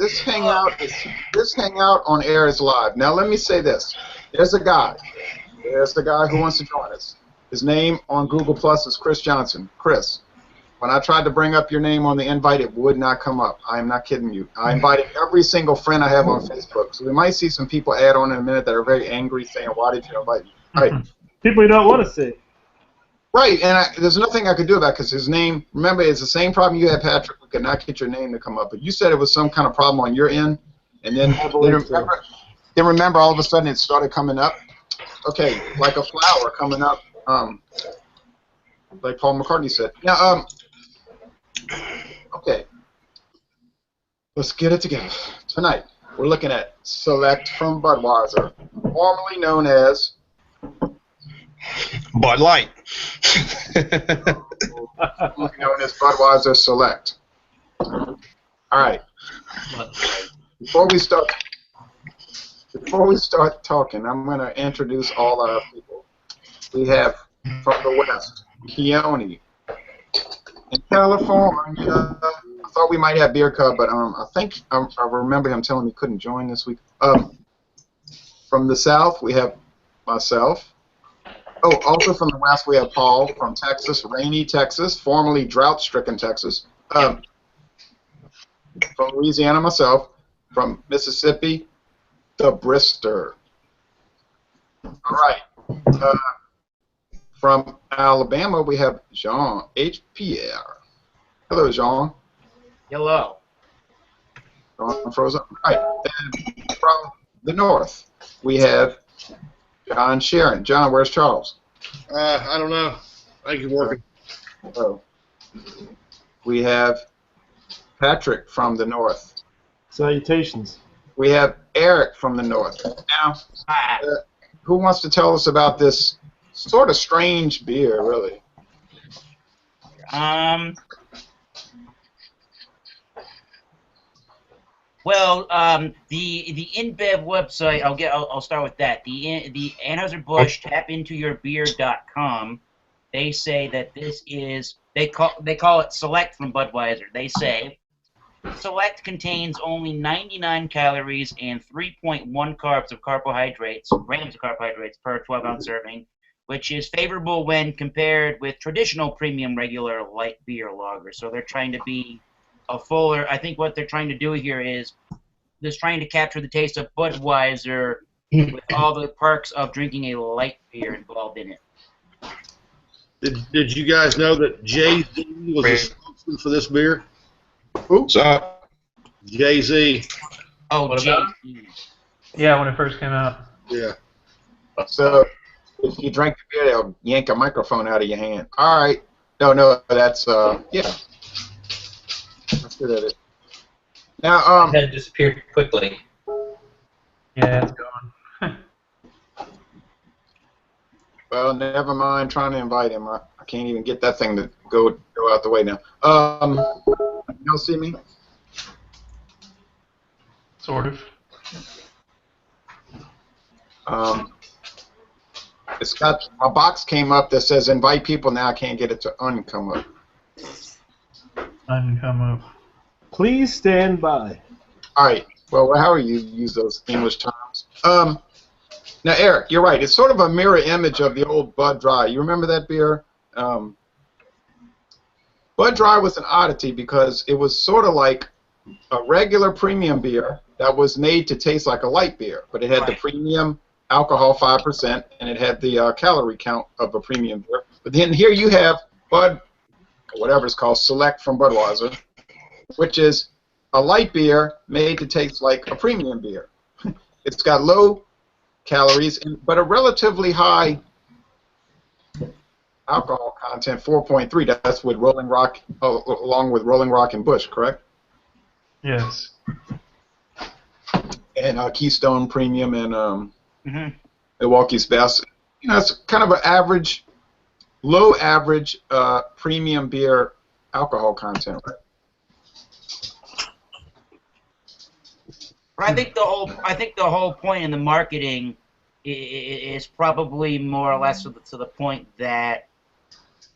this hangout on air is live. Now let me say this. There's the guy who wants to join us. His name on Google Plus is Chris Johnson. Chris, when I tried to bring up your name on the invite, it would not come up. I am not kidding you. I invited every single friend I have on Facebook. So we might see some people add on in a minute that are very angry, saying, "Why did you invite me?" All right. People you don't want to see. Right, and there's nothing I could do about it because his name, remember, it's the same problem you had, Patrick. We could not get your name to come up. But you said it was some kind of problem on your end, and then remember all of a sudden it started coming up. Okay, like a flower coming up, like Paul McCartney said. Now, okay, let's get it together. Tonight, we're looking at Select from Budweiser, formerly known as Bud Light. known as Budweiser Select. All right. Before we start talking, I'm going to introduce all our people. We have from the West, Keone. In California, I thought we might have Beer Cub, but I think I remember him telling me he couldn't join this week. From the South, we have myself. Oh, also from the West, we have Paul from Texas, rainy Texas, formerly drought-stricken Texas. From Louisiana, myself. From Mississippi, the Brister. All right. From Alabama, we have Jean H. Pierre. Hello, Jean. Hello. Jean froze up. All right. And from the North, we have John Sharon. John, where's Charles? I don't know. I think he's working. Oh. We have Patrick from the North. Salutations. We have Eric from the North. Now, who wants to tell us about this sort of strange beer, really? Well, the InBev website. I'll start with that. The Anheuser-Busch tapintoyourbeer.com. They say that this is they call it Select from Budweiser. They say Select contains only 99 calories and 3.1 grams of carbohydrates per 12-ounce serving, which is favorable when compared with traditional premium regular light beer lagers. So they're trying to be a fuller. I think what they're trying to do here is they're trying to capture the taste of Budweiser with all the perks of drinking a light beer involved in it. Did you guys know that Jay-Z was a spokesman for this beer? What's up? Jay-Z. Oh, Jay-Z. Yeah, when it first came out. Yeah. So if you drink the beer, they'll yank a microphone out of your hand. All right. No, that's yeah. Let's get at it. Now, It disappeared quickly. Yeah, it's gone. well, never mind trying to invite him. I can't even get that thing to go out the way now. You don't see me? Sort of. It's got a box came up that says invite people. Now I can't get it to uncome up. Uncome up. Please stand by. All right. Well, however you use those English terms. Now, Eric, you're right. It's sort of a mirror image of the old Bud Dry. You remember that beer? Bud Dry was an oddity because it was sort of like a regular premium beer that was made to taste like a light beer, but it had the premium alcohol 5%, and it had the calorie count of a premium beer. But then here you have Bud, whatever it's called, Select from Budweiser, which is a light beer made to taste like a premium beer. It's got low calories, but a relatively high alcohol content, 4.3. That's with Rolling Rock, along with Rolling Rock and Busch, correct? Yes. And Keystone Premium and Milwaukee's Best. You know, it's kind of an average, low average premium beer alcohol content, right? I think the whole point in the marketing is probably more or less to the point that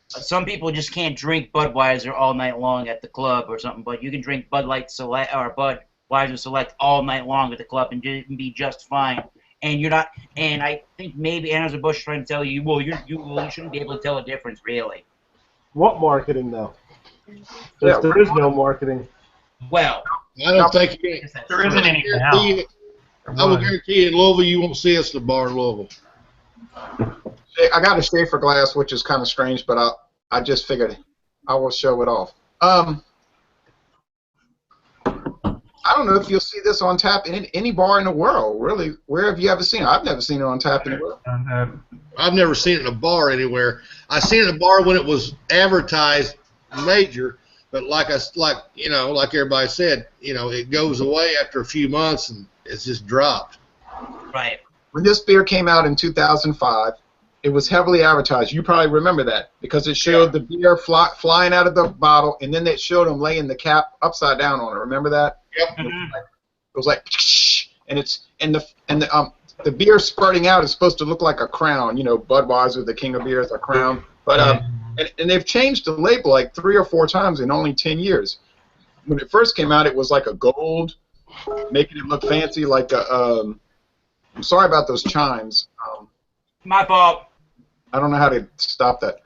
some people just can't drink Budweiser all night long at the club or something, but you can drink Bud Light Select or Bud Budweiser Select all night long at the club and be just fine. And you're not. And I think maybe Anheuser-Busch is trying to tell you, well, you shouldn't be able to tell a difference, really. What marketing, though? Yeah, There is no marketing. Well, I don't think There isn't any now. I will guarantee you in Louisville you won't see us at the bar in Louisville. I got a Schaefer glass, which is kind of strange, but I just figured I will show it off. I don't know if you'll see this on tap in any bar in the world. Really, where have you ever seen it? I've never seen it on tap anywhere. I've never seen it in a bar anywhere. I seen it in a bar when it was advertised major, but like everybody said, it goes away after a few months and it's just dropped. right. When this beer came out in 2005, it was heavily advertised. You probably remember that because it showed the beer flying out of the bottle, and then it showed them laying the cap upside down on it. Remember that? Yep. It was like, and the beer spurting out is supposed to look like a crown. Budweiser, the king of beers, a crown. But and they've changed the label like 3 or 4 times in only 10 years. When it first came out, it was like a gold, making it look fancy, like a. I'm sorry about those chimes. My fault. I don't know how to stop that.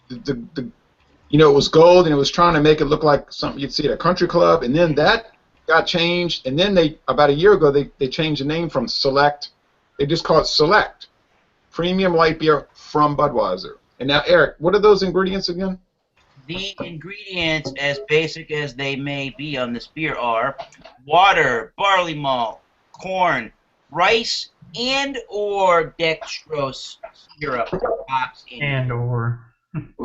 It was gold, and it was trying to make it look like something you'd see at a country club, and then that got changed, and then about a year ago they changed the name from Select. They just call it Select, premium light beer from Budweiser. And now, Eric, what are those ingredients again? The ingredients, as basic as they may be on this beer, are water, barley malt, corn, rice, and/or dextrose syrup. And/or.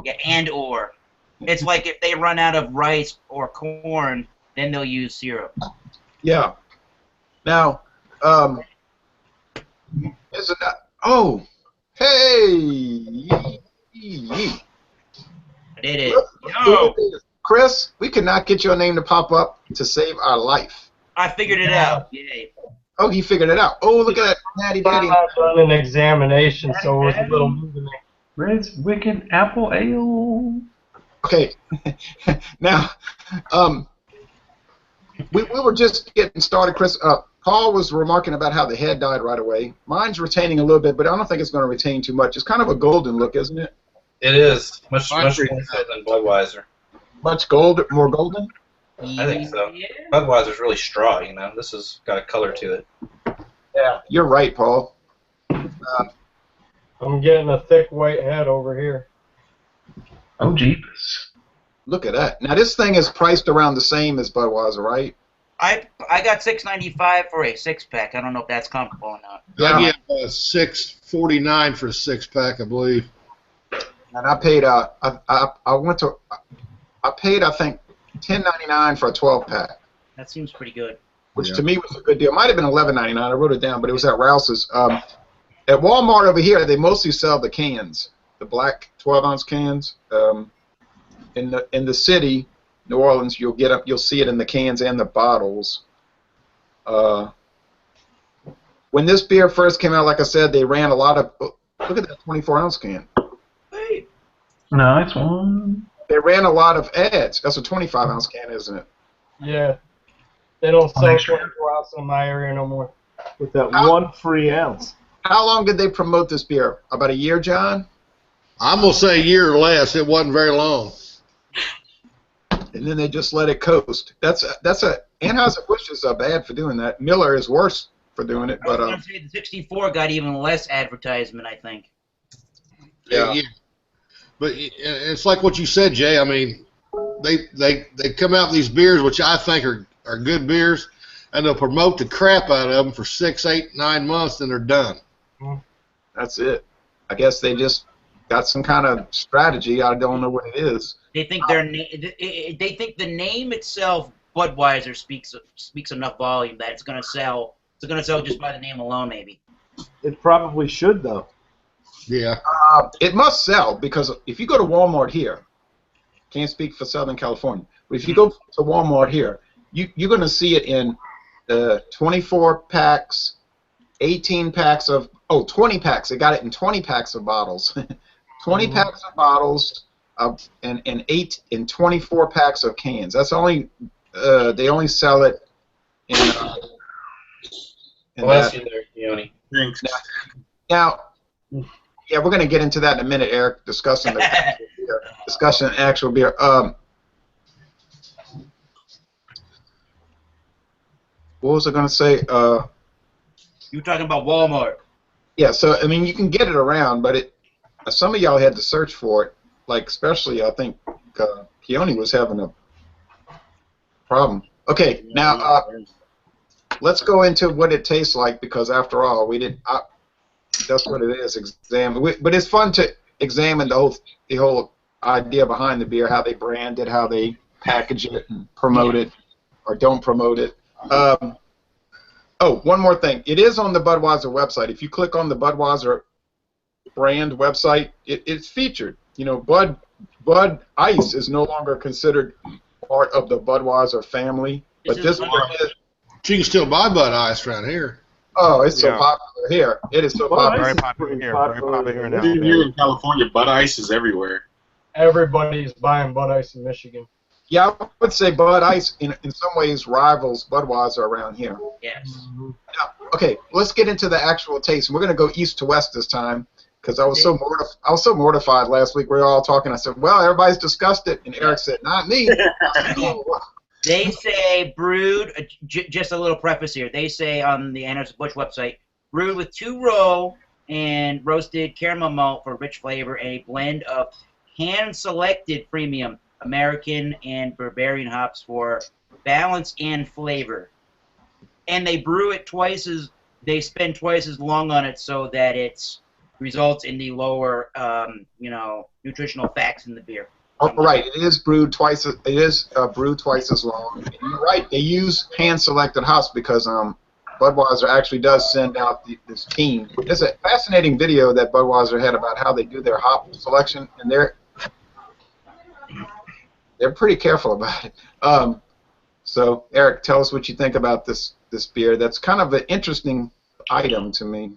Yeah, and/or. It's like if they run out of rice or corn, then they'll use syrup. Yeah. Now, is it not? Oh, hey! I did it. No! Chris, we could not get your name to pop up to save our life. I figured it out. Yay. Oh, he figured it out. Oh, look at that, Natty Daddy. I've done an examination, so it was a little new to me. Red's Wicked Apple Ale. Okay. Now, we were just getting started, Chris. Paul was remarking about how the head died right away. Mine's retaining a little bit, but I don't think it's going to retain too much. It's kind of a golden look, isn't it? It is much more so than Budweiser. More golden? I think so. Yeah. Budweiser's really straw, This has got a color to it. Yeah, you're right, Paul. I'm getting a thick white head over here. Oh, jeepers. Look at that. Now, this thing is priced around the same as Budweiser, right? I got $6.95 for a 6-pack. I don't know if that's comfortable or not. I get $6.49 for a 6-pack, I believe. And I paid I paid I think $10.99 for a 12-pack, That seems pretty good. which to me was a good deal. It might have been $11.99. I wrote it down, but it was at Rouse's. At Walmart over here, they mostly sell the cans, the black 12-ounce cans. In the city, New Orleans, you'll see it in the cans and the bottles. When this beer first came out, like I said, they ran a lot of. Look at that 24-ounce can. Hey. Nice one. They ran a lot of ads. That's a 25-ounce can, isn't it? Yeah. They don't sell extra. 24 ounce in my area no more. With that 1 free ounce. How long did they promote this beer? About a year, John? I'm going to say a year or less. It wasn't very long. And then they just let it coast. Anheuser-Busch is bad for doing that. Miller is worse for doing it. I was But going to say the 64 got even less advertisement, I think. Yeah. But it's like what you said, Jay. I mean, they come out with these beers, which I think are good beers, and they'll promote the crap out of them for 6, 8, 9 months, and they're done. That's it. I guess they just got some kind of strategy. I don't know what it is. They think they think the name itself, Budweiser, speaks enough volume that it's going to sell. It's going to sell just by the name alone, maybe. It probably should, though. Yeah. It must sell because if you go to Walmart here, can't speak for Southern California, but if you go to Walmart here, you're going to see it in 24 packs, 18 packs of 20 packs. They got it in 20 packs of bottles, 20 packs of bottles, and 8 in 24 packs of cans. That's the only they only sell it in Bless that. you there, Keone. Thanks. Now, yeah, we're going to get into that in a minute, Eric, discussing actual beer. What was I going to say? You were talking about Walmart. Yeah, so, I mean, you can get it around, but some of y'all had to search for it. Like, especially, I think, Keone was having a problem. Okay, now, let's go into what it tastes like, because after all, that's what it is, but it's fun to examine the whole idea behind the beer, how they brand it, how they package it and promote it, or don't promote it. Oh, one more thing. It is on the Budweiser website. If you click on the Budweiser brand website, it's featured. You know, Bud Ice is no longer considered part of the Budweiser family, but this one is. You can still buy Bud Ice around here. Oh, it's so popular here. It is so popular. Very popular here. Very popular here now. Even here in California, Bud Ice is everywhere. Everybody's buying Bud Ice in Michigan. Yeah, I would say Bud Ice in some ways rivals Budweiser around here. Yes. Now, okay, let's get into the actual taste. We're going to go east to west this time because I was so mortified last week. We were all talking. I said, "Well, everybody's discussed it," and Eric said, "Not me." They say brewed, just a little preface here. They say on the Anheuser-Busch website, brewed with 2-row and roasted caramel malt for rich flavor and a blend of hand-selected premium American and Bavarian hops for balance and flavor. And they brew it they spend twice as long on it so that it results in the lower, nutritional facts in the beer. Oh, right, it is brewed twice. It is brewed twice as long. And you're right. They use hand-selected hops because Budweiser actually does send out this team. There's a fascinating video that Budweiser had about how they do their hop selection, and they're pretty careful about it. So, Eric, tell us what you think about this beer. That's kind of an interesting item to me.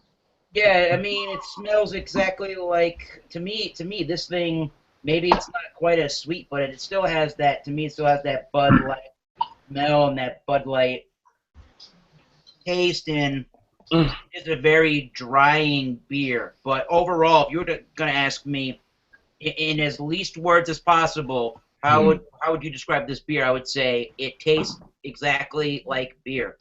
Yeah, I mean, it smells exactly like to me. This thing. Maybe it's not quite as sweet, but it still has that. To me, it still has that Bud Light smell and that Bud Light taste, and it's a very drying beer. But overall, if you were going to ask me, in as least words as possible, how would you describe this beer? I would say it tastes exactly like beer.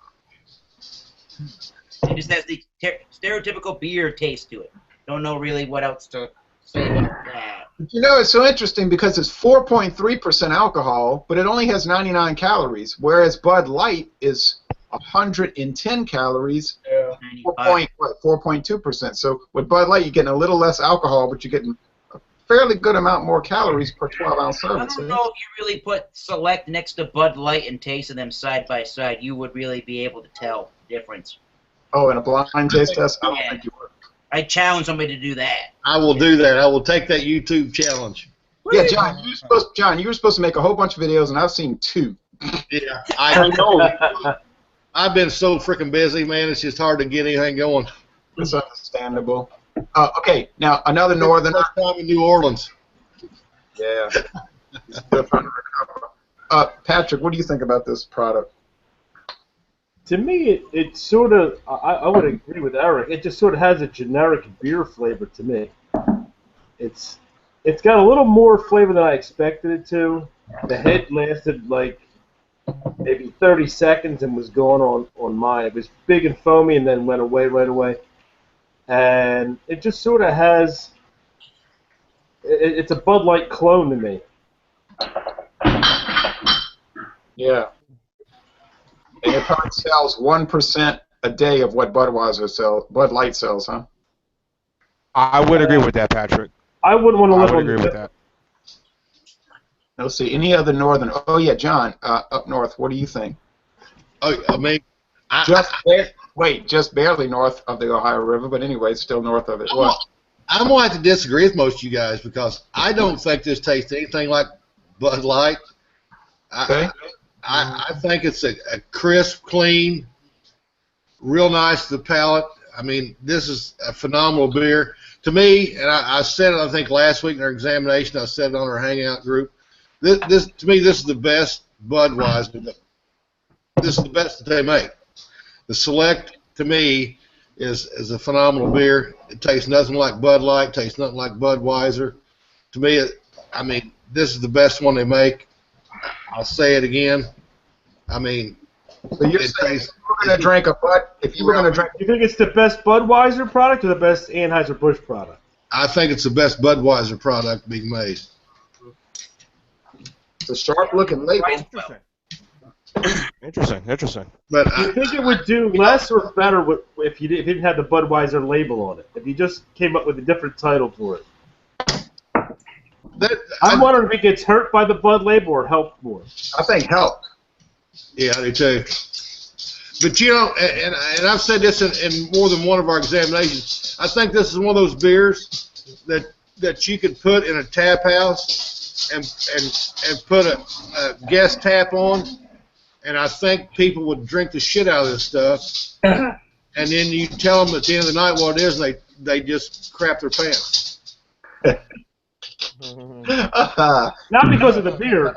It just has the stereotypical beer taste to it. Don't know really what else to say about that. You know, it's so interesting because it's 4.3% alcohol, but it only has 99 calories, whereas Bud Light is 110 calories, 4.2%. So with Bud Light, you're getting a little less alcohol, but you're getting a fairly good amount more calories per 12-ounce serving. I don't know if you really put Select next to Bud Light and tasted them side by side, you would really be able to tell the difference. Oh, in a blind taste test? I don't think you would. I challenge somebody to do that. I will do that. I will take that YouTube challenge. Yeah, John, you were supposed to make a whole bunch of videos, and I've seen 2. Yeah, I know. I've been so freaking busy, man. It's just hard to get anything going. It's understandable. Okay, now another northern. First time in New Orleans. Yeah. Still trying to recover. Patrick, what do you think about this product? To me, it sort of, I would agree with Eric. It just sort of has a generic beer flavor to me. It's got a little more flavor than I expected it to. The head lasted like maybe 30 seconds and was gone on mine. It was big and foamy and then went away right away. And it just sort of has, it's a Bud Light clone to me. Yeah. And it probably sells 1% a day of what Bud Light sells, huh? I would agree with that, Patrick. I wouldn't want to live I would on agree with that. Let's see. Any other northern? Oh yeah, John, up north. What do you think? Oh, I mean, just barely north of the Ohio River, but anyway, it's still north of it. What? I'm going to have to disagree with most of you guys because I don't think this tastes anything like Bud Light. Okay. I think it's a crisp, clean, real nice to the palate. I mean, this is a phenomenal beer. To me, and I said it, I think, last week in our examination, I said it on our Hangout group, to me, this is the best Budweiser this is the best that they make. The Select, to me, is a phenomenal beer. It tastes nothing like Bud Light, tastes nothing like Budweiser. To me, I mean, this is the best one they make. I'll say it again. I mean, so you're saying if you were going to drink a Bud, if you were going to drink, you think it's the best Budweiser product or the best Anheuser-Busch product? I think it's the best Budweiser product being made. it's a sharp-looking label. Interesting. But Do you think it would do less or better if you didn't have the Budweiser label on it? If you just came up with a different title for it? I'm wondering if it gets hurt by the Bud label or helped more. I think helped. Yeah, I do too. But you know, and I've said this in more than one of our examinations. I think this is one of those beers that you could put in a tap house and put a guest tap on, and I think people would drink the shit out of this stuff. And then you tell them at the end of the night what it is, and they just crap their pants. Not because of the beer.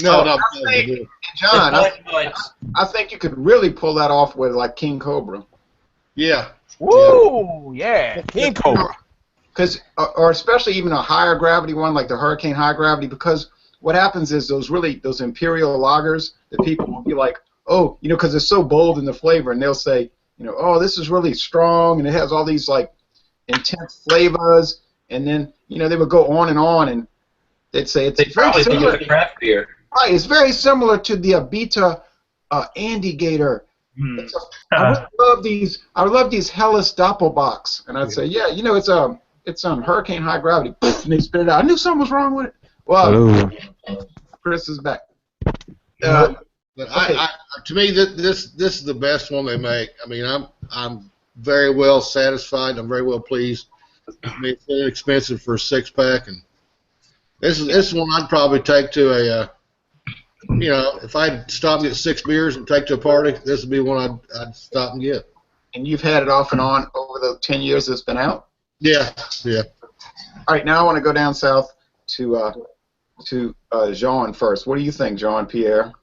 No, not I think, John, I think you could really pull that off with like King Cobra. Yeah. Woo! Yeah, King Cobra. Because, or especially even a higher gravity one like the Hurricane High Gravity, because what happens is those imperial lagers that people will be like, oh, you know, because it's so bold in the flavor, and they'll say, you know, oh, this is really strong, and it has all these like intense flavors, and then you know they would go on, and they'd say it's very similar to craft beer. Right, it's very similar to the Abita Andy Gator. I love these. I love these Helles Doppelbox, and I'd say, yeah, you know, it's Hurricane High Gravity, and they spit it out. I knew something was wrong with it. Well, Chris is back. But to me, this is the best one they make. I mean, I'm very well satisfied. I'm very well pleased. I mean, it's inexpensive for a 6-pack, and this is one I'd probably take to a, you know, if I'd stop and get 6 beers and take to a party, this would be one I'd stop and get. And you've had it off and on over the 10 years it's been out? Yeah. All right, now I want to go down south to Jean first. What do you think, Jean Pierre?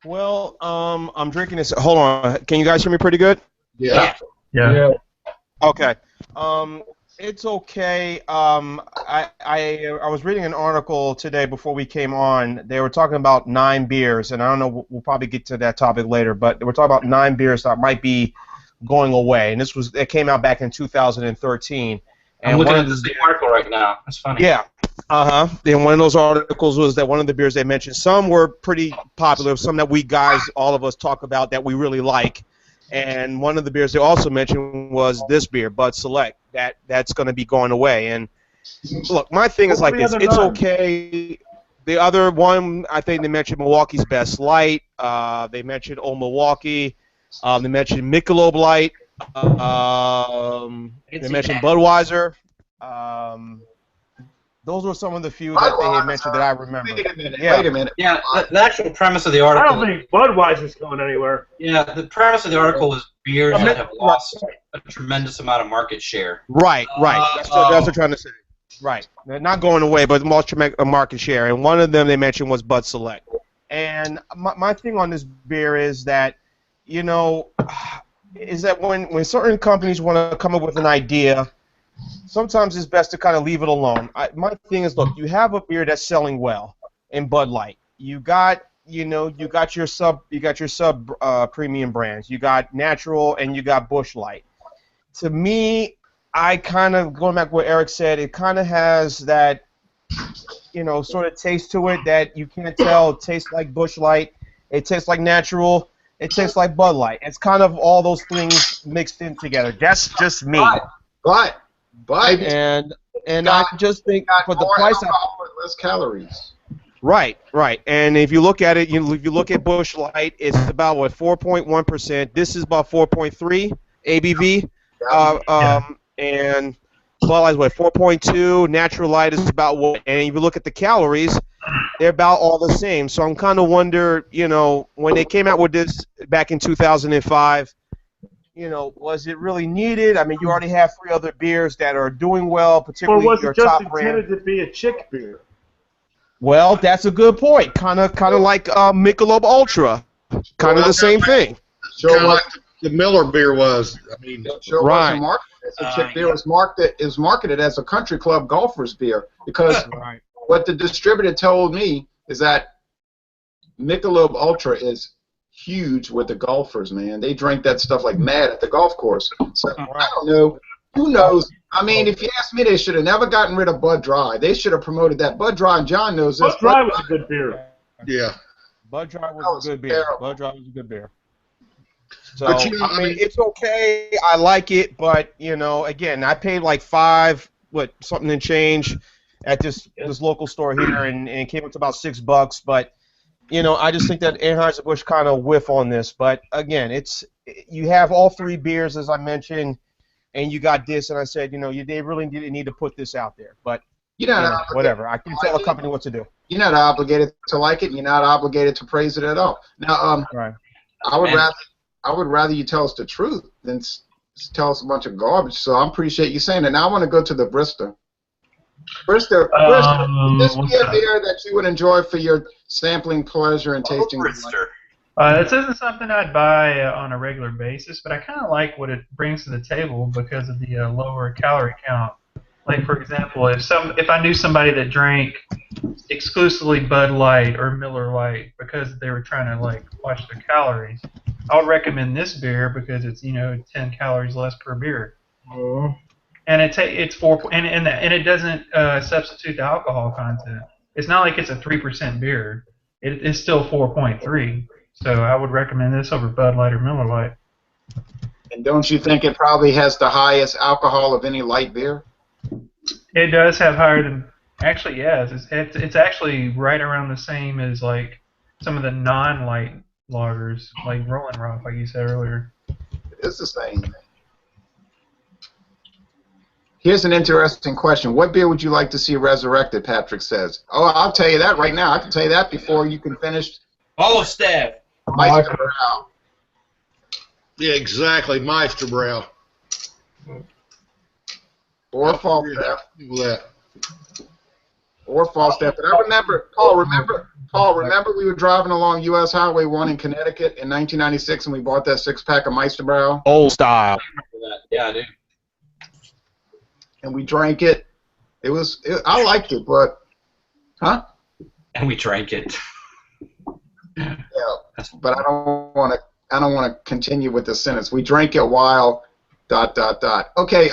Well, I'm drinking this. Hold on. Can you guys hear me pretty good? Yeah. Okay. It's okay. I was reading an article today before we came on. They were talking about 9 beers, and I don't know. We'll probably get to that topic later. But they were talking about 9 beers that might be going away, and it came out back in 2013. And I'm looking at this article right now. That's funny. Yeah. And one of those articles was that one of the beers they mentioned, some were pretty popular, some that we guys, all of us, talk about that we really like. And one of the beers they also mentioned was this beer, Bud Select, that's going to be going away. And look, my thing is like this. It's okay. The other one, I think they mentioned Milwaukee's Best Light. They mentioned Old Milwaukee. They mentioned Michelob Light. They mentioned Budweiser. Those were some of the few that they had mentioned that I remember. Wait a minute. Yeah, the actual premise of the I article. don't think Budweiser's going anywhere. Yeah, the premise of the article is beers that have lost a tremendous amount of market share. Right. That's what they're trying to say. Right. They're not going away, but lost a market share. And one of them they mentioned was Bud Select. And my thing on this beer is that, you know, is that when certain companies want to come up with an idea, sometimes it's best to kind of leave it alone. My thing is, look, you have a beer that's selling well in Bud Light. You got your sub premium brands. You got Natural and you got Busch Light. To me, I kind of, going back to what Eric said, it kind of has that, you know, sort of taste to it that you can't tell. It tastes like Busch Light. It tastes like Natural. It tastes like Bud Light. It's kind of all those things mixed in together. That's just me. But and I just think for the price, less calories. Right. And if you look at it, if you look at Busch Light, it's about 4.1%. This is about 4.3 ABV. And Bud Light is 4.2. Natural Light is about what? And if you look at the calories, they're about all the same. So I'm kind of wonder, you know, when they came out with this back in 2005. You know, was it really needed? I mean, you already have 3 other beers that are doing well, particularly or was your it just top brand. intended to be a chick beer? Well, that's a good point. Kind of like Michelob Ultra. Kind of the same thing. Sure Kind of was, like the Miller beer was. I mean, sure Right. wasn't marketed as a chip beer. It was marketed as a country club golfer's beer because Right. what the distributor told me is that Michelob Ultra is huge with the golfers, man. They drink that stuff like mad at the golf course. So I don't know. Who knows? I mean, if you ask me, they should have never gotten rid of Bud Dry. They should have promoted that. Bud Dry, and John knows this. Bud Dry was a good beer. yeah. Bud Dry That was was a good beer. terrible. Bud Dry was a good beer. So, But you know, I mean, it's okay. I like it, but you know, again, I paid like something and change at this local store here, and it came up to about $6. But you know, I just think that Anheuser-Busch kind of whiff on this. But again, you have all three beers as I mentioned, and you got this, and I said, you know, they really didn't need to put this out there. But You're not you know, obligated. whatever. I can tell a company what to do. You're not obligated to like it. And you're not obligated to praise it at all. Now, Right. I would rather you tell us the truth than tell us a bunch of garbage. So I appreciate you saying that. Now I want to go to the Bristol. Bristol, this would be a beer that you would enjoy for your sampling pleasure and tasting. Brister. This isn't something I'd buy on a regular basis, but I kind of like what it brings to the table because of the lower calorie count. Like, for example, if I knew somebody that drank exclusively Bud Light or Miller Light because they were trying to like watch their calories, I would recommend this beer because it's 10 calories less per beer, and it's 4 and it doesn't substitute the alcohol content. It's not like it's a 3% beer. It's still 4.3. So I would recommend this over Bud Light or Miller Light. And don't you think it probably has the highest alcohol of any light beer? It does have higher than. Actually, yes. It's actually right around the same as like some of the non-light lagers, like Rolling Rock, like you said earlier. It's the same. Here's an interesting question. What beer would you like to see resurrected, Patrick says? Oh, I'll tell you that right now. I can tell you that before you can finish. All of staff. Meister Brow. Yeah, exactly. Meisterbrow. Or Falstaff. That. Or Falstaff. But I remember, Paul, remember we were driving along U.S. Highway 1 in Connecticut in 1996 and we bought that 6-pack of Meister Brow? Old style. Yeah, I do. And we drank it. I liked it, but, huh? And we drank it. Yeah, but I don't want to continue with the sentence. We drank it while ... Okay,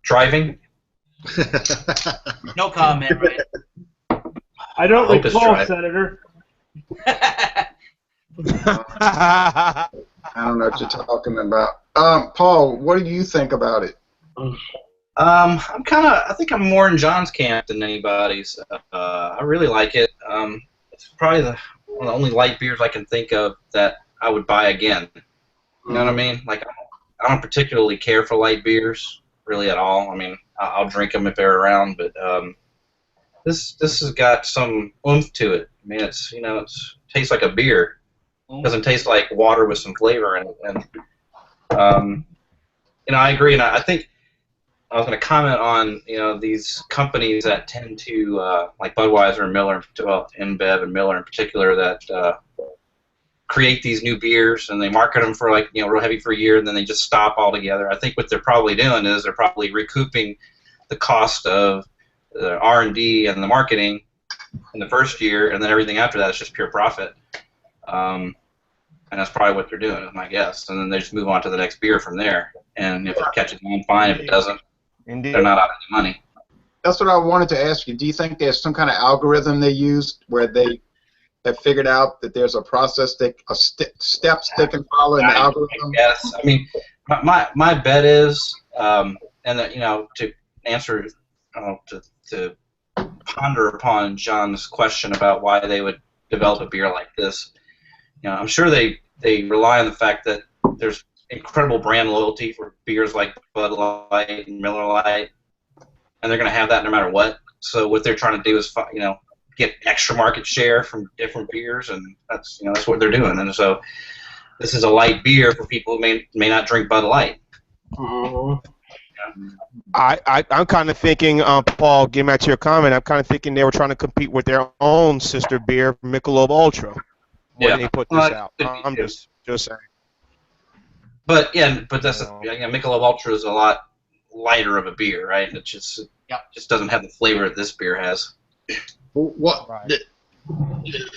Driving? No comment, right? I don't hope it's recall, dry. Senator. I don't know what you're talking about. Paul, what do you think about it? I think I'm more in John's camp than anybody's. I really like it. It's probably one of the only light beers I can think of that I would buy again. You know what I mean? Like, I don't particularly care for light beers, really at all. I mean, I'll drink them if they're around, but this has got some oomph to it. I mean, it tastes like a beer. It doesn't taste like water with some flavor in it. And I agree, and I think I was going to comment on these companies that tend to like Budweiser and Miller, InBev and Miller in particular, that create these new beers and they market them for real heavy for a year and then they just stop altogether. I think what they're probably doing is they're probably recouping the cost of the R&D and the marketing in the first year, and then everything after that is just pure profit. And that's probably what they're doing, is my guess. And then they just move on to the next beer from there. And if it catches on, fine. If it doesn't, Indeed. they're not out of money. That's what I wanted to ask you. Do you think there's some kind of algorithm they used where they have figured out that there's a process, steps they can follow in the algorithm? Yes. I mean, my bet is, and that, to answer, to ponder upon John's question about why they would develop a beer like this, I'm sure they rely on the fact that there's incredible brand loyalty for beers like Bud Light and Miller Light, and they're going to have that no matter what. So what they're trying to do is, get extra market share from different beers, and that's what they're doing. And so this is a light beer for people who may not drink Bud Light. I'm kind of thinking, Paul, getting back to your comment, I'm kind of thinking they were trying to compete with their own sister beer, Michelob Ultra, when they put this out. I'm just saying. But that's Michelob Ultra is a lot lighter of a beer, right? It just doesn't have the flavor that this beer has. What? Right.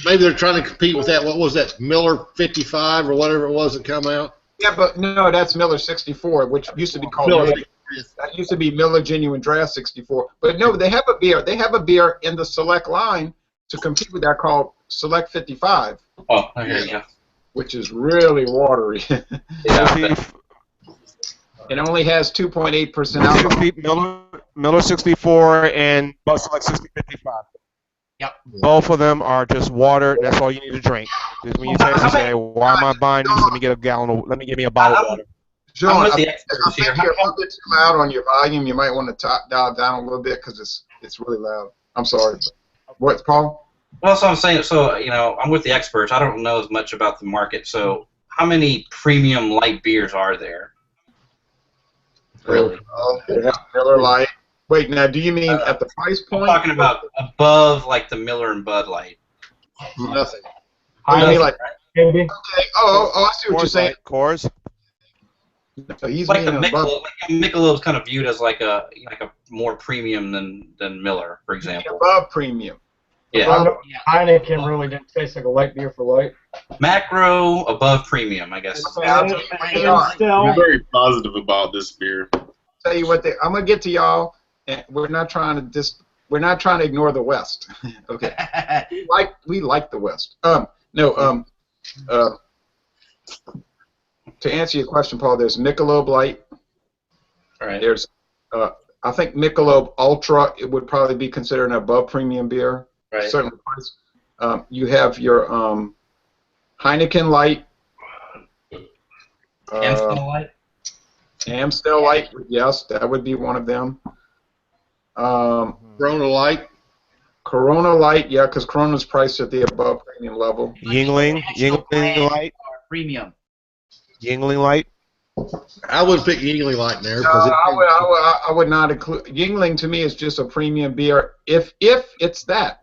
Maybe they're trying to compete with that. What was that? Miller 55 or whatever it was that come out. Yeah, but no, that's Miller 64, which used to be called Miller. That used to be Miller Genuine Draft 64. But no, they have a beer. They have a beer in the Select line to compete with that called Select 55. Oh, okay, yeah. Which is really watery. Yeah. It only has 2.8% alcohol. Miller 64 and Bud Select 55. Yep. Both of them are just water. That's all you need to drink. Just when you taste it, say, "Why am I buying this? Let me get a gallon. Let me give me a bottle of water." John, I think you're a little bit too loud on your volume. You might want to dial down a little bit because it's really loud. I'm sorry. What, Paul? Well, so I'm saying, I'm with the experts. I don't know as much about the market. So, how many premium light beers are there? Really? Miller Lite. Wait, now, do you mean at the price point? I'm talking about above, like, the Miller and Bud Light. Nothing. I mean, like, Maybe. okay. Oh, I see what you're saying. Coors. So he's like meaning above. Michelob's kind of viewed as like a more premium than Miller, for example. Above premium. Yeah. Heineken really didn't taste like a light beer for light. Macro above premium, I guess. I'm very positive about this beer. Tell you what, I'm gonna get to y'all, and we're not trying to ignore the West. Okay. we like the West. To answer your question, Paul, there's Michelob Light. All right. There's, I think Michelob Ultra. It would probably be considered an above premium beer. Right. Certainly. You have your Heineken Light. Amstel Light. Amstel Light, yes, that would be one of them. Corona Light. Corona Light, yeah, because Corona's priced at the above premium level. Yingling Light. Premium. Yingling Light. I would pick Yingling Light in there. I would not include Yingling. To me, is just a premium beer. If it's that.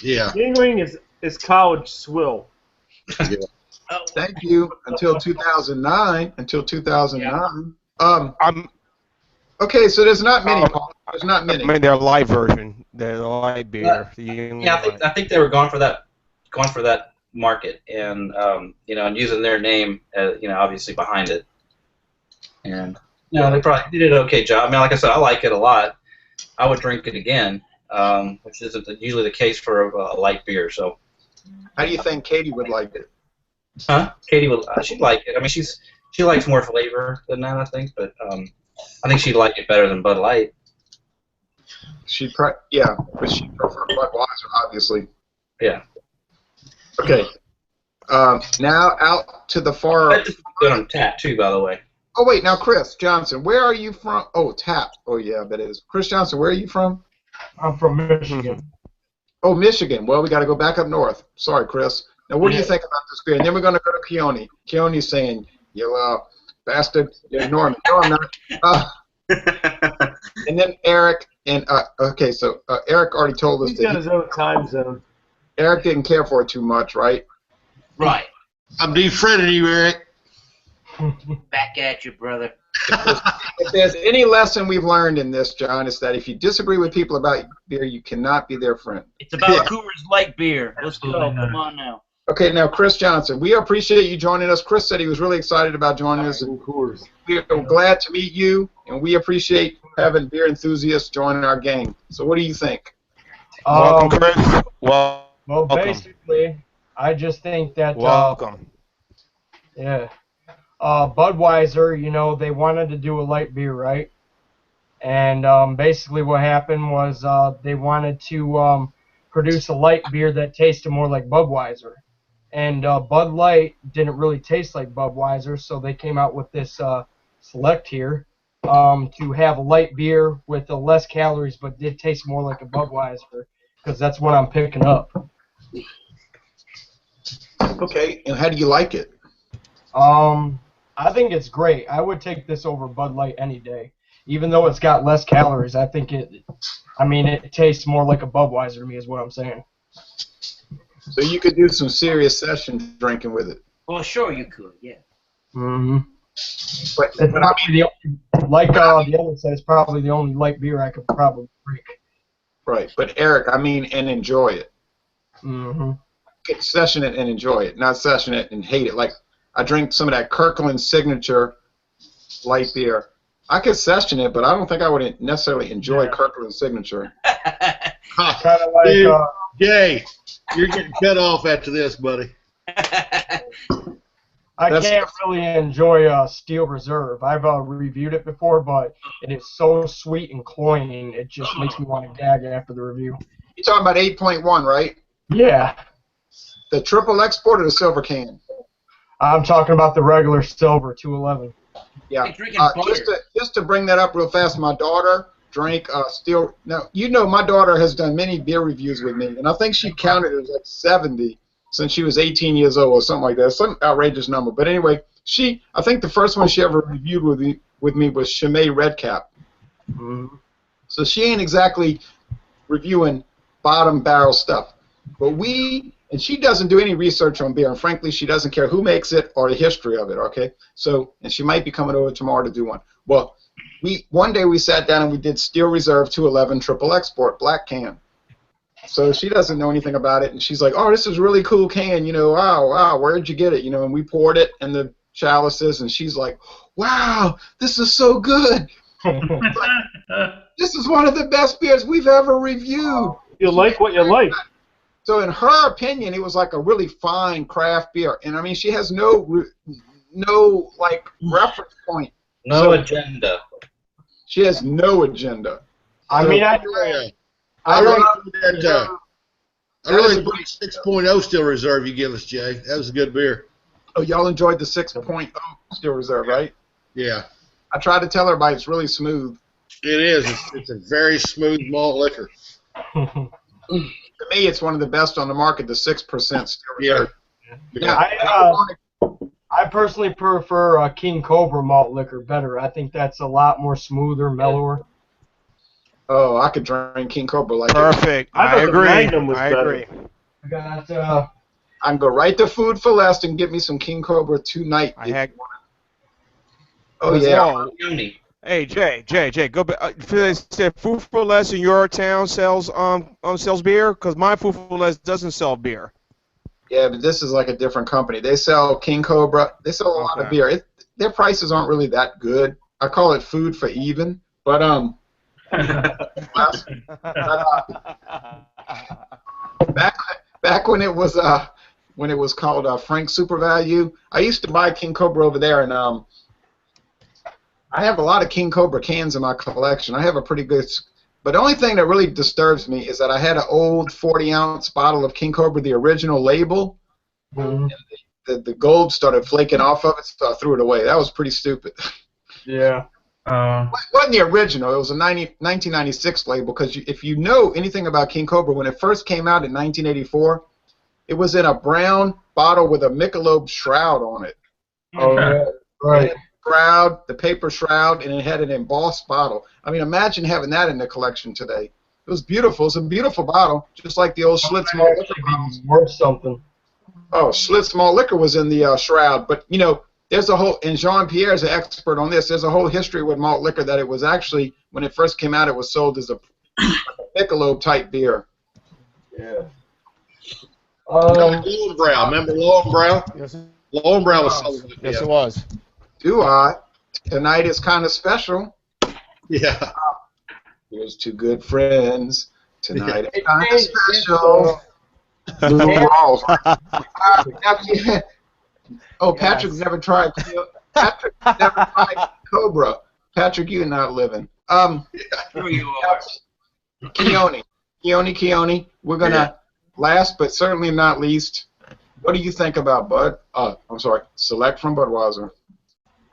Yeah. Yingling is college swill. Yeah. Thank you. Until 2009. Okay, so there's not many. There's not many. I mean, their light version, their light beer. I think they were going for that market, and and using their name, obviously behind it, and they probably did an okay job. I mean, like I said, I like it a lot. I would drink it again, which isn't usually the case for a light beer. So, how do you think Katie would like it? Huh? Katie would. She'd like it. I mean, she likes more flavor than that, I think, but I think she'd like it better than Bud Light. But she prefer Budweiser, obviously. Yeah. Okay. Now out to the far. That's good on tap too, by the way. Oh wait, now Chris Johnson, where are you from? Oh, tap. Oh yeah, that is. Chris Johnson, where are you from? I'm from Michigan. Oh, Michigan. Well, we got to go back up north. Sorry, Chris. Now, what do you think about this beer? And then we're going to go to Keone. Keone's saying, "You bastard, you're Norman." No, I'm not. And then Eric and okay, so Eric already told us He's got his own time zone. Eric didn't care for it too much, right? Right. I'm defriending you, Eric. Back at you, brother. If there's any lesson we've learned in this, John, is that if you disagree with people about beer, you cannot be their friend. It's about Coors Light beer. Let's go. Come on now. Okay, now Chris Johnson, we appreciate you joining us. Chris said he was really excited about joining us. And we are glad to meet you, and we appreciate having beer enthusiasts join our gang. So what do you think? Welcome, Chris. Well, basically, I just think that welcome. Budweiser, they wanted to do a light beer, right? And basically what happened was they wanted to produce a light beer that tasted more like Budweiser. And Bud Light didn't really taste like Budweiser, so they came out with this Select here to have a light beer with less calories, but did taste more like a Budweiser, because that's what I'm picking up. Okay, and how do you like it? I think it's great. I would take this over Bud Light any day. even though it's got less calories, I think it tastes more like a Budweiser to me, is what I'm saying. So you could do some serious session drinking with it. Well, sure you could, yeah. Mm-hmm. But It's probably the other said, it's probably the only light beer I could probably drink. right. But Eric, I mean, and enjoy it. Mm-hmm. Session it and enjoy it, not session it and hate it. Like I drink some of that Kirkland Signature light beer. I could session it, but I don't think I would necessarily enjoy Kirkland Signature. Kind of like Jay, you're getting cut off after this, buddy. I can't really enjoy Steel Reserve. I've reviewed it before, but it is so sweet and cloying, it just makes me want to gag after the review. You're talking about 8.1, right? Yeah. The triple export or the silver can? I'm talking about the regular silver 211. Yeah. Just to bring that up real fast, my daughter drank Steel. Now, you know my daughter has done many beer reviews with me, and I think she counted it was like 70 since she was 18 years old or something like that. Some outrageous number. But anyway, I think the first one she ever reviewed with me was Chimay Red Cap. Mm-hmm. So she ain't exactly reviewing bottom barrel stuff. But and she doesn't do any research on beer, and frankly, she doesn't care who makes it or the history of it, okay? So, and she might be coming over tomorrow to do one. Well, one day we sat down and we did Steel Reserve 211 Triple Export Black Can. So she doesn't know anything about it, and she's like, oh, this is a really cool can, wow, where'd you get it? And we poured it in the chalices, and she's like, wow, this is so good. This is one of the best beers we've ever reviewed. You like what you like. So in her opinion, it was like a really fine craft beer, and I mean, she has no like reference point. No agenda. She has no agenda. I mean, I really enjoyed 6.0 Steel Reserve you give us, Jay. That was a good beer. Oh, y'all enjoyed the 6.0 Steel Reserve, right? Yeah. I tried to tell everybody it's really smooth. It is. It's a very smooth malt liquor. To me, it's one of the best on the market, the 6% Steel Reserve. Yeah. I personally prefer King Cobra malt liquor better. I think that's a lot more smoother, mellower. Oh, I could drink King Cobra like Perfect. I agree. I agree. I can go right to Food for Less and get me some King Cobra tonight. Oh, yeah. Hey, Jay, go back. Food for Less in your town sells beer? Because my Food for Less doesn't sell beer. Yeah, but this is like a different company. They sell King Cobra. They sell a lot of beer. Their prices aren't really that good. I call it food for even. But back when it was called Frank Super Value, I used to buy King Cobra over there, and I have a lot of King Cobra cans in my collection. I have a pretty good. But the only thing that really disturbs me is that I had an old 40-ounce bottle of King Cobra, the original label. Mm-hmm. And the gold started flaking off of it, so I threw it away. That was pretty stupid. Yeah. It wasn't the original. It was a 1996 label, because if you know anything about King Cobra, when it first came out in 1984, it was in a brown bottle with a Michelob shroud on it. Oh, yeah. Right. The paper shroud, and it had an embossed bottle. I mean, imagine having that in the collection today. It was beautiful. It's a beautiful bottle, just like the old Schlitz malt liquor bottles. Worth something. Oh, Schlitz malt liquor was in the shroud, but there's a whole, and Jean-Pierre is an expert on this. There's a whole history with malt liquor that it was actually, when it first came out, it was sold as a Michelob type beer. Yeah. Lowenbrow. Remember Lowenbrow? Yes. Lowenbrow was sold. Yes, it was. Do I? Tonight is kind of special. Yeah. Here's two good friends. Tonight is kind of special. Balls. Oh, Patrick's never tried. Patrick never tried Cobra. Patrick, you're not living. Here you are. Keone. We're gonna last, but certainly not least. What do you think about Select from Budweiser?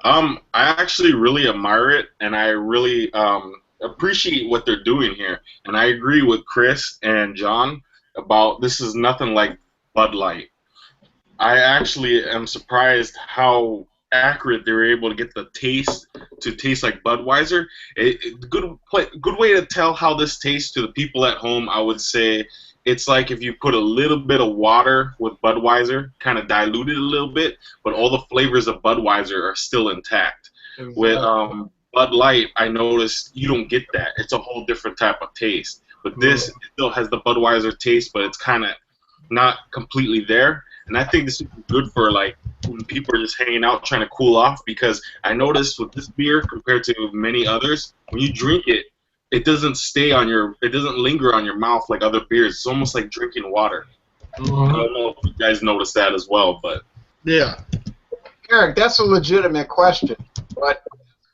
I actually really admire it, and I really appreciate what they're doing here. And I agree with Chris and John about this is nothing like Bud Light. I actually am surprised how accurate they were able to get the taste to taste like Budweiser. Good way to tell how this tastes to the people at home, I would say it's like if you put a little bit of water with Budweiser, kind of diluted a little bit, but all the flavors of Budweiser are still intact. With Bud Light, I noticed you don't get that. It's a whole different type of taste. But this still has the Budweiser taste, but it's kind of not completely there. And I think this is good for like when people are just hanging out trying to cool off, because I noticed with this beer compared to many others, when you drink it, it doesn't linger on your mouth like other beers. It's almost like drinking water. I don't know if you guys noticed that as well, but Yeah. Eric, that's a legitimate question, but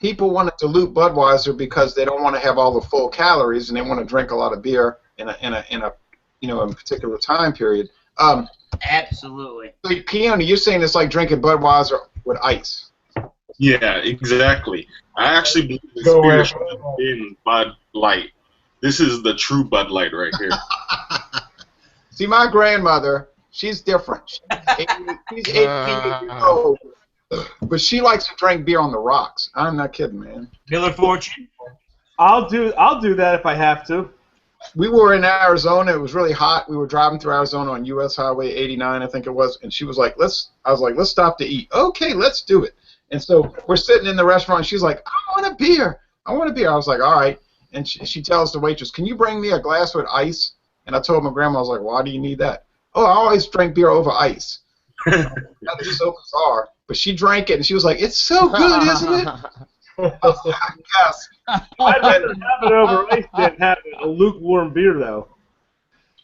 people want to dilute Budweiser because they don't want to have all the full calories and they want to drink a lot of beer in a particular time period. Absolutely. So, Keanu, you're saying it's like drinking Budweiser with ice. yeah, exactly. I actually believe this beer should have been Bud Light. This is the true Bud Light right here. See, my grandmother, she's different. She's 18 years old, but she likes to drink beer on the rocks. I'm not kidding, man. Miller Fortune. I'll do that if I have to. We were in Arizona. It was really hot. We were driving through Arizona on U.S. Highway 89, I think it was, and she was like, I was like, let's stop to eat. Okay, let's do it. And so we're sitting in the restaurant, and she's like, I want a beer. I want a beer. I was like, all right. And she tells the waitress, can you bring me a glass with ice? And I told my grandma, I was like, why do you need that? Oh, I always drink beer over ice. That is so bizarre. But she drank it, and she was like, it's so good, isn't it? Yes. I'd rather have it over ice than have a lukewarm beer, though.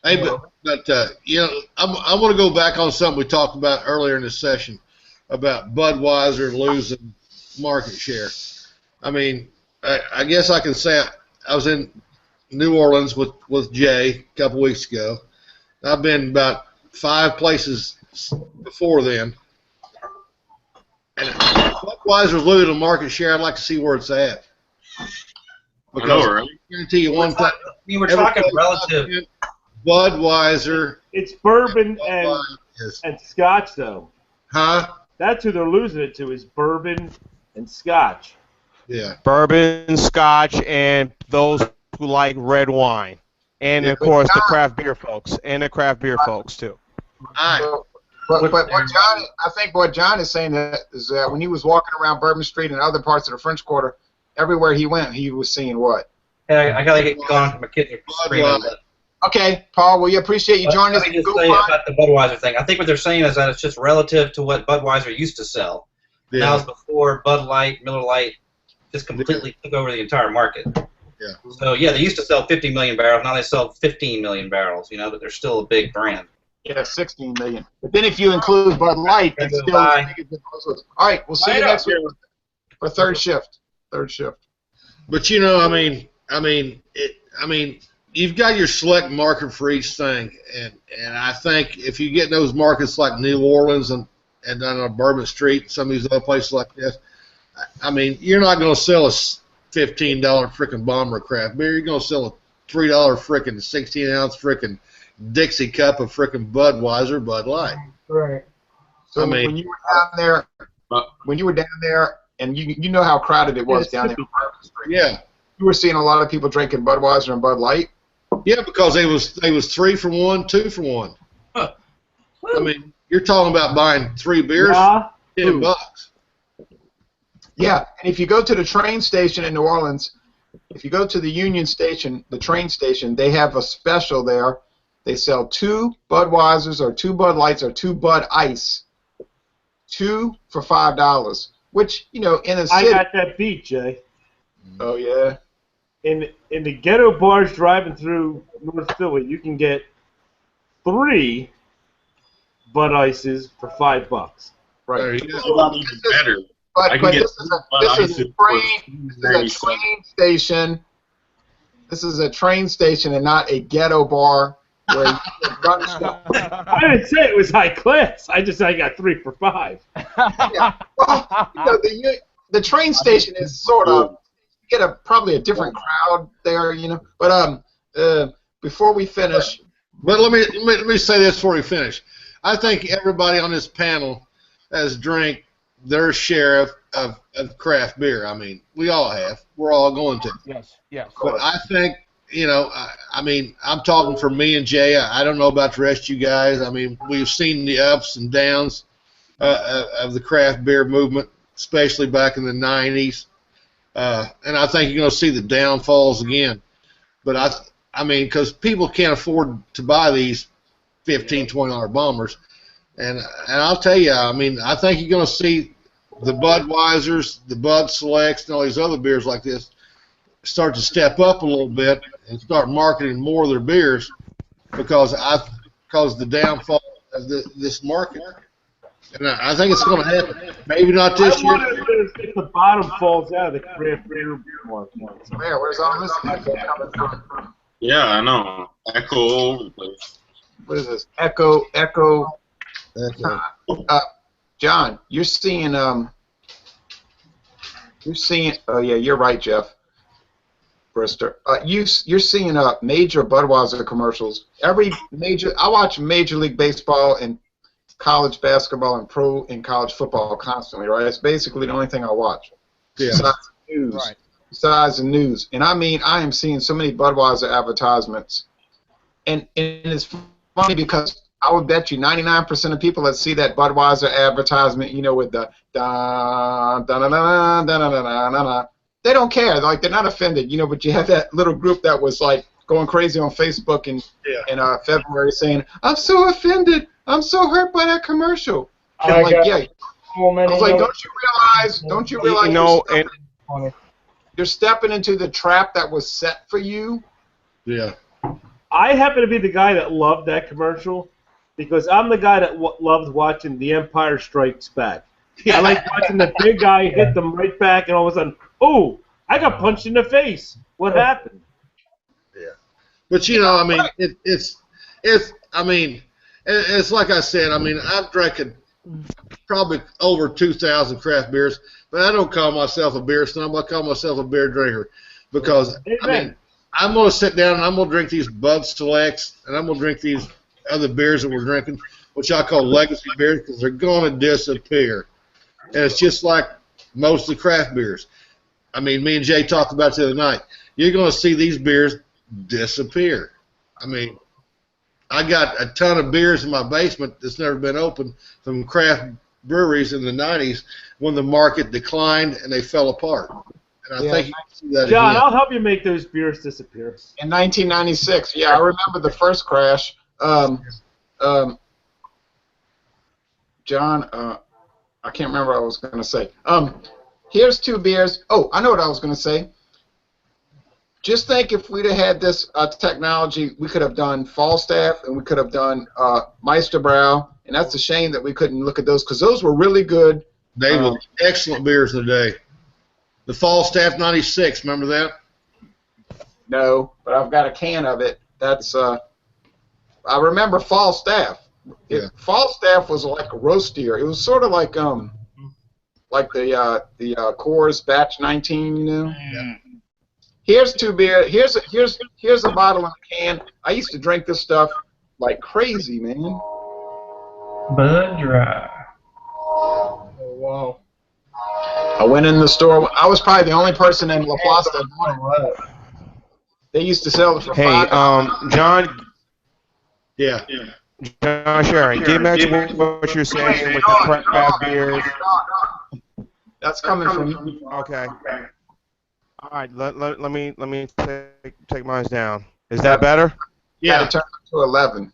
Hey, but you know, I want to go back on something we talked about earlier in this session about Budweiser losing market share. I mean, I guess I can say I was in New Orleans with Jay a couple weeks ago. I've been about 5 places before then. And Budweiser's losing market share. I'd like to see where it's at. Because I know, right? I guarantee you one thing. We were talking relative. Budweiser. It's bourbon and scotch, though. Huh? That's who they're losing it to, is bourbon and scotch. Yeah. Bourbon, scotch, and those who like red wine. And, of course, the craft beer folks. And the craft beer folks, too. All right. But what John, I think what John is saying is that when he was walking around Bourbon Street and other parts of the French Quarter, everywhere he went, he was seeing what? Hey, I gotta get going. My kids are screaming. Okay, Paul, we appreciate you joining us. Let me just say about the Budweiser thing. I think what they're saying is that it's just relative to what Budweiser used to sell. Yeah. Now it's before Bud Light, Miller Lite just completely took over the entire market. Yeah. So yeah, they used to sell 50 million barrels. Now they sell 15 million barrels. You know, but they're still a big brand. Yeah, 16 million. But then if you include Bud Light, it's still as big as it was. All right, we'll see you next week for third shift. But you know, I mean, you've got your select market for each thing, and I think if you get in those markets like New Orleans and down on Bourbon Street, and some of these other places like this, I mean, you're not going to sell a $15 frickin' bomber craft beer. You're going to sell a $3 frickin' 16-ounce frickin' Dixie cup of frickin' Budweiser, Bud Light. Right. So when you were down there, and you know how crowded it was down there on Bourbon Street. Yeah. You were seeing a lot of people drinking Budweiser and Bud Light. Yeah, because they was 3 for 1, 2 for 1. Huh. I mean, you're talking about buying 3 beers for $10. Yeah, and if you go to the train station in New Orleans, if you go to the Union Station, the train station, they have a special there. They sell 2 Budweisers or 2 Bud Lights or 2 Bud Ice, 2 for $5. Which, you know, in a city. I got that beat, Jay. Oh yeah. In the ghetto bars driving through North Philly, you can get 3 Bud Ices for $5. There Right. you go. It's a lot even better. But this is a train station. This is a train station and not a ghetto bar where you can run stuff. I didn't say it was high class. I just said I got 3 for $5. Yeah. Well, you know, the train station is sort of, you get probably a different crowd there, you know. But before we finish, But let me say this before we finish. I think everybody on this panel has drank their share of craft beer. I mean, we all have. We're all going to. Yes, yes. But I think, you know, I mean, I'm talking for me and Jay. I don't know about the rest of you guys. I mean, we've seen the ups and downs of the craft beer movement, especially back in the 90s. And I think you're going to see the downfalls again. But I mean, because people can't afford to buy these $15, $20 bombers. And I'll tell you, I mean, I think you're going to see the Budweisers, the Bud Selects, and all these other beers like this start to step up a little bit and start marketing more of their beers because the downfall of this market. And I think it's going to happen. Maybe not this year. If the bottom falls out of the craft beer market. Where's all this echo coming from? Yeah, I know. Echo all over the place. What is this? Echo. John, you're seeing. Oh yeah, you're right, Jeff. Brister. You're seeing major Budweiser commercials. I watch Major League Baseball and college basketball and pro and college football constantly, right? It's basically the only thing I watch. Yeah. Besides the news. Right. Besides the news. And I mean, I am seeing so many Budweiser advertisements. And it's funny because I would bet you 99% of people that see that Budweiser advertisement, you know, with the da-da-da-da-da-da-da-da-da, they don't care. Like, they're not offended, you know, but you have that little group that was, like, going crazy on Facebook in February saying, I'm so offended. I'm so hurt by that commercial. And I'm like, yeah. I was like, don't you realize you're stepping into the trap that was set for you? Yeah. I happen to be the guy that loved that commercial because I'm the guy that loved watching The Empire Strikes Back. I like watching the big guy hit them right back, and all of a sudden, oh, I got punched in the face. What happened? Yeah. But, you know, I mean, it's like I said, I mean, I've drank probably over 2,000 craft beers, but I don't call myself a beer snob. I call myself a beer drinker because, I mean, I'm going to sit down and I'm going to drink these Bud Selects and I'm going to drink these other beers that we're drinking, which I call legacy beers because they're going to disappear. And it's just like most of the craft beers. I mean, me and Jay talked about it the other night. You're going to see these beers disappear. I mean, I got a ton of beers in my basement that's never been opened from craft breweries in the 90s when the market declined and they fell apart. And I think you can see that John, again. I'll help you make those beers disappear. In 1996, yeah, I remember the first crash. John, I can't remember what I was going to say. Here's two beers. Oh, I know what I was going to say. Just think if we'd have had this technology, we could have done Falstaff and we could have done Meisterbrow, and that's a shame that we couldn't look at those because those were really good. They were excellent beers of the day. The Falstaff 96, remember that? No, but I've got a can of it. That's I remember Falstaff. Yeah. Falstaff was like a roastier. It was sort of like the Coors Batch 19, you know. Yeah. Here's two beer. Here's a bottle and a can. I used to drink this stuff like crazy, man. Bud Dry. Oh wow. I went in the store. I was probably the only person in La Place that bought it. They used to sell it for $5. John. Yeah. John Sharon, get back to what you're saying with the craft beers. That's coming from you. Okay. All right. Let me take mine down. Is that better? Yeah. Turn it to 11.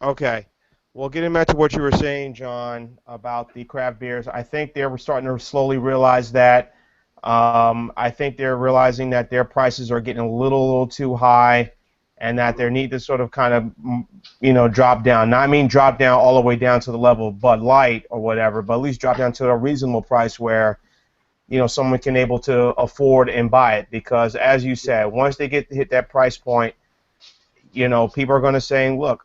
Okay. Well, getting back to what you were saying, John, about the craft beers, I think they were starting to slowly realize that. I think they're realizing that their prices are getting a little too high, and that they need to sort of kind of, drop down. Now, I mean drop down all the way down to the level of Bud Light or whatever, but at least drop down to a reasonable price where, someone can able to afford and buy it. Because, as you said, once they hit that price point, people are going to say, look,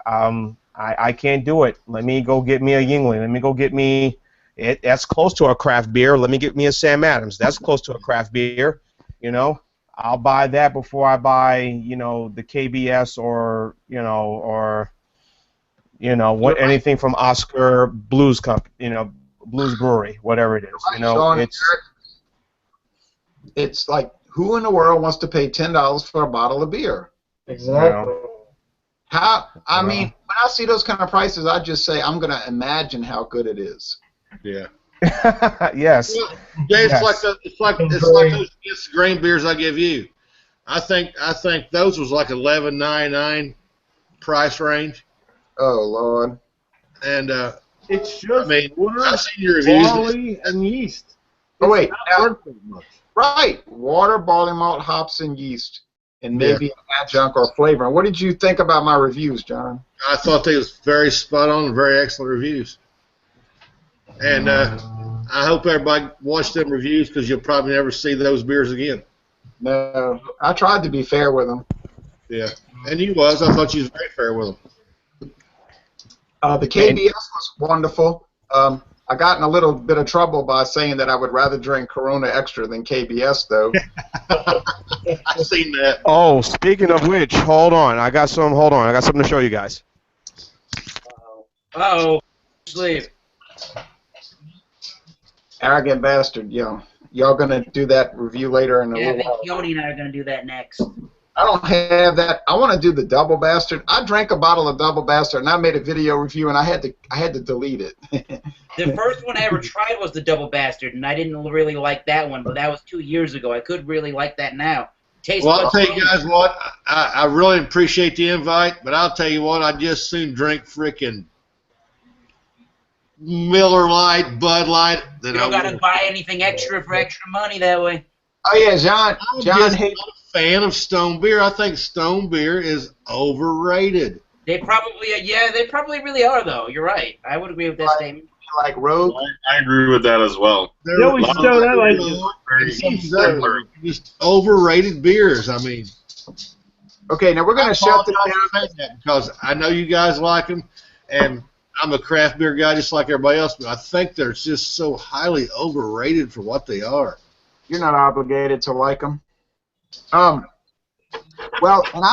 I can't do it. Let me go get me a Yingling. Let me go get me that's close to a craft beer. Let me get me a Sam Adams. That's close to a craft beer. I'll buy that before I buy, the KBS or anything from Oscar Blues Company, Blues Brewery, whatever it is. You know, Sean, it's like, who in the world wants to pay $10 for a bottle of beer? Exactly. How? I mean, when I see those kind of prices, I just say I'm gonna imagine how good it is. Yeah. Yes. Well, Jay, Yes. it's like those against grain beers I give you. I think those was like $11.99 price range. Oh Lord. And It's just water, I've seen your reviews. barley, and yeast. Oh wait, Not now, worth as much. right? Water, barley malt, hops, and yeast, and maybe an adjunct or flavoring. What did you think about my reviews, John? I thought they was very spot on and very excellent reviews. And I hope everybody watched them reviews because you'll probably never see those beers again. No, I tried to be fair with them. Yeah, and you was. I thought you was very fair with them. The KBS was wonderful. I got in a little bit of trouble by saying that I would rather drink Corona Extra than KBS, though. I've seen that. Oh, speaking of which, hold on. I got something to show you guys. Uh-oh. Sleep. Arrogant bastard, y'all gonna do that review later in a Yeah, I little think while. Yoni and I are going to do that next. I don't have that. I want to do the Double Bastard. I drank a bottle of Double Bastard, and I made a video review, and I had to delete it. The first one I ever tried was the Double Bastard, and I didn't really like that one, but that was 2 years ago. I could really like that now. Tastes Well, I'll like tell you guys what. I really appreciate the invite, but I'll tell you what. I'd just soon drink frickin' Miller Lite, Bud Light. You don't got to buy anything extra for extra money that way. Oh yeah, John I'm just hates. not a fan of Stone beer. I think Stone beer is overrated. They probably really are, though. You're right. I would agree with that statement. Like Rogue. I agree with that as well. You always show that like just overrated beers. I mean, Okay, now we're gonna shut this down. because I know you guys like them, and I'm a craft beer guy just like everybody else, but I think they're just so highly overrated for what they are. You're not obligated to like them. Well, and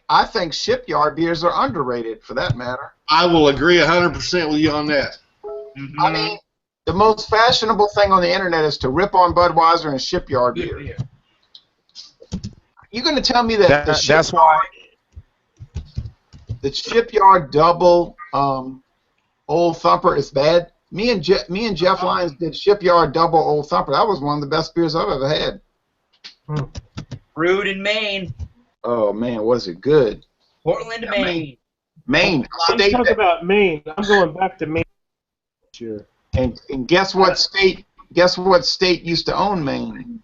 I think shipyard beers are underrated, for that matter. I will agree 100% with you on that. Mm-hmm. I mean, the most fashionable thing on the internet is to rip on Budweiser and shipyard beer. You're going to tell me that That's why. the shipyard double Old Thumper is bad? Me and Jeff Lyons did shipyard double Old Thumper. That was one of the best beers I've ever had. Brewed in Maine. Oh man, was it good? Portland, Maine. Maine. I'm State talking about Maine. I'm going back to Maine this year. and guess what state? Guess what state used to own Maine?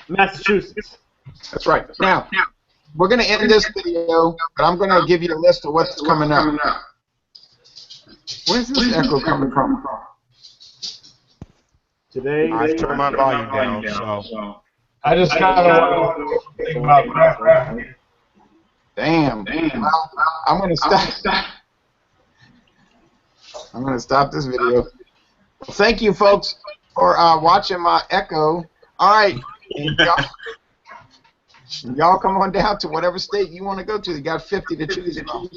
Massachusetts. That's right. Now we're going to end this video, but I'm going to give you a list of what's coming up. Where's this echo coming from? Today, I turned my volume down, so. I just kind of want to think about craft. Damn. Well, I'm going to stop. I'm going to stop this video. Well, thank you, folks, for watching my echo. All right. Y'all come on down to whatever state you want to go to. You got 50 to choose from.